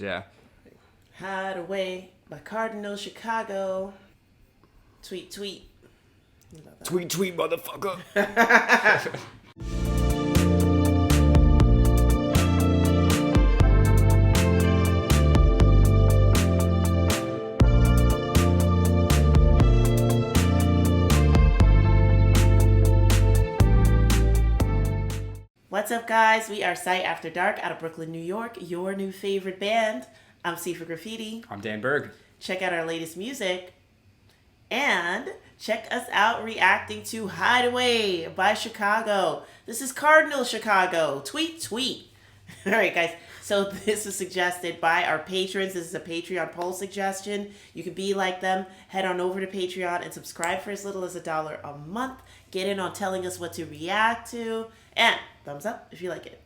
Yeah. Hideaway by Cardinal Chicago. Tweet, tweet. Tweet, tweet, motherfucker. What's up, guys? We are Sight After Dark out of Brooklyn, New York, your new favorite band. I'm Sifa Graffiti. I'm Dan Berg. Check out our latest music. And check us out reacting to Hideaway by Chicago. This is Cardinal Chicago. Tweet, tweet. All right, guys. So this is suggested by our patrons. This is a Patreon poll suggestion. You can be like them. Head on over to Patreon and subscribe for as little as $1 a month. Get in on telling us what to react to. And thumbs up if you like it.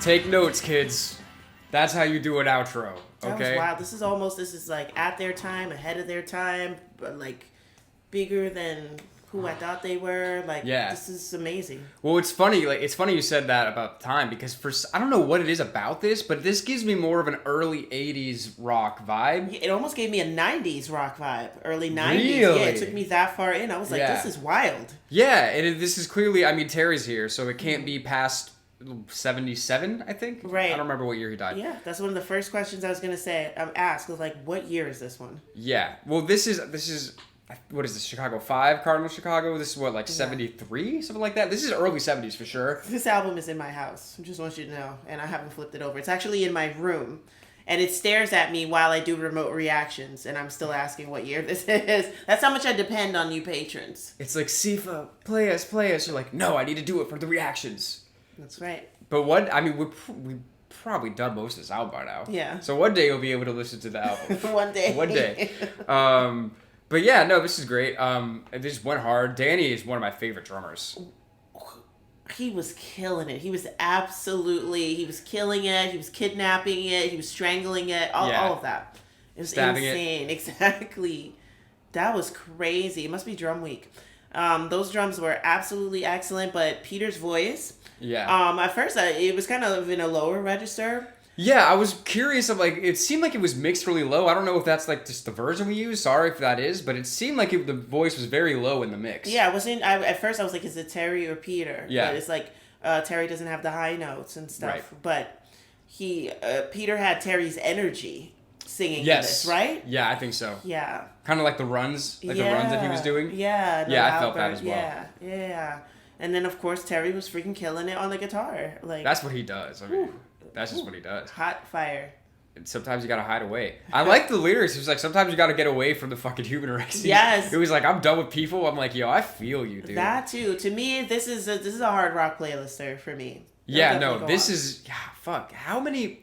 Take notes, kids. That's how you do an outro. That Okay. was wild. This is like at their time, ahead of their time, but like bigger than who I thought they were. Like, Yeah. this is amazing. Well, it's funny. Like, it's funny you said that about time because I don't know what it is about this, but this gives me more of an early '80s rock vibe. It almost gave me a '90s rock vibe, early '90s. Really? Yeah, it took me that far in. I was like, this is wild. Yeah, and this is clearly. I mean, Terry's here, so it can't be past 77, I think. Right. I don't remember what year he died. Yeah, that's one of the first questions I was gonna say. Ask was like, what year is this one? Yeah. Well, this is what is this? Chicago 5, Cardinal Chicago. This is what, like 73, something like that. This is early 70s for sure. This album is in my house. I just want you to know, and I haven't flipped it over. It's actually in my room, and it stares at me while I do remote reactions, and I'm still asking what year this is. That's how much I depend on you patrons. It's like, Sifa, play us, play us. You're like, no, I need to do it for the reactions. That's right. But what? I mean, we probably done most of this album by now. Yeah. So one day you'll be able to listen to the album. One day. One day. But yeah, no, this is great. It just went hard. Danny is one of my favorite drummers. He was killing it. He was killing it. He was kidnapping it. He was strangling it. All of that. It was Stabbing insane. Exactly. That was crazy. It must be drum week. Those drums were absolutely excellent, but Peter's voice. Yeah. At first, it was kind of in a lower register. Yeah, I was curious. It seemed like it was mixed really low. I don't know if that's like just the version we use. Sorry if that is, but it seemed like the voice was very low in the mix. Yeah, at first I was like, is it Terry or Peter? Yeah. But it's like Terry doesn't have the high notes and stuff. Right. But Peter had Terry's energy singing this, right? Yeah, I think so. Yeah. Kind of like the runs, the runs that he was doing. Yeah. Yeah, I felt that as well. Yeah. And then of course Terry was freaking killing it on the guitar. Like, that's what he does. I mean, that's just what he does. Hot fire. And sometimes you gotta hide away. I like the lyrics. It was like, sometimes you gotta get away from the fucking human race. Yes. It was like, I'm done with people. I'm like, yo, I feel you, dude. That too. To me, this is a hard rock playlist for me. Yeah, no, this is, fuck, how many,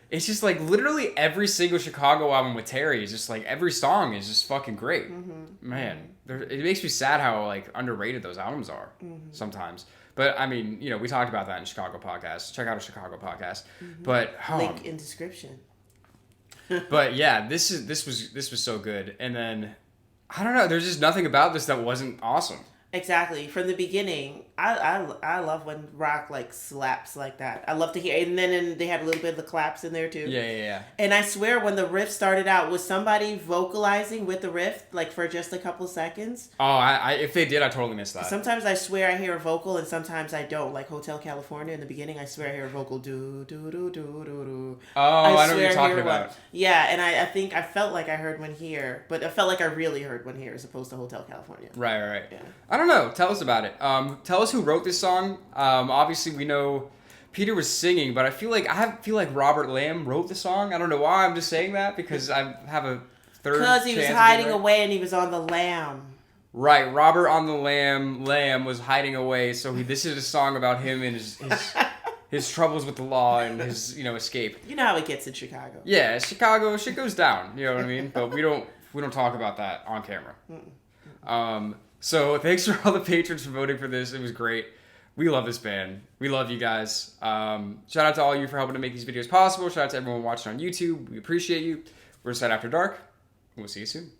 it's just like literally every single Chicago album with Terry is just like, every song is just fucking great. Man, it makes me sad how like underrated those albums are sometimes. But I mean, we talked about that in Chicago podcast. Check out a Chicago podcast. But link in description. But yeah, this was so good. And then I don't know, there's just nothing about this that wasn't awesome. Exactly. From the beginning, I love when rock like slaps like that. I love to hear, and then they had a little bit of the claps in there too. Yeah. And I swear, when the riff started out, was somebody vocalizing with the riff like for just a couple seconds? Oh, I if they did, I totally missed that. Sometimes I swear I hear a vocal, and sometimes I don't. Like Hotel California in the beginning, I swear I hear a vocal do do do do do do. Oh, I know what you're talking about. Yeah, and I think I felt like I heard one here, but I felt like I really heard one here as opposed to Hotel California. Right. Yeah. I don't know. Tell us about it. Tell us who wrote this song. Obviously, we know Peter was singing, but I feel like Robert Lamb wrote the song. I don't know why I'm just saying that, because I have a third. Because he was hiding away and he was on the lamb. Right, Robert on the Lamb. Lamb was hiding away, so this is a song about him and his troubles with the law and his escape. You know how it gets in Chicago. Yeah, Chicago, shit goes down. You know what I mean? But we don't talk about that on camera. So thanks for all the patrons for voting for this. It was great. We love this band. We love you guys. Shout out to all of you for helping to make these videos possible. Shout out to everyone watching on YouTube. We appreciate you. We're S.A.D After Dark, and we'll see you soon.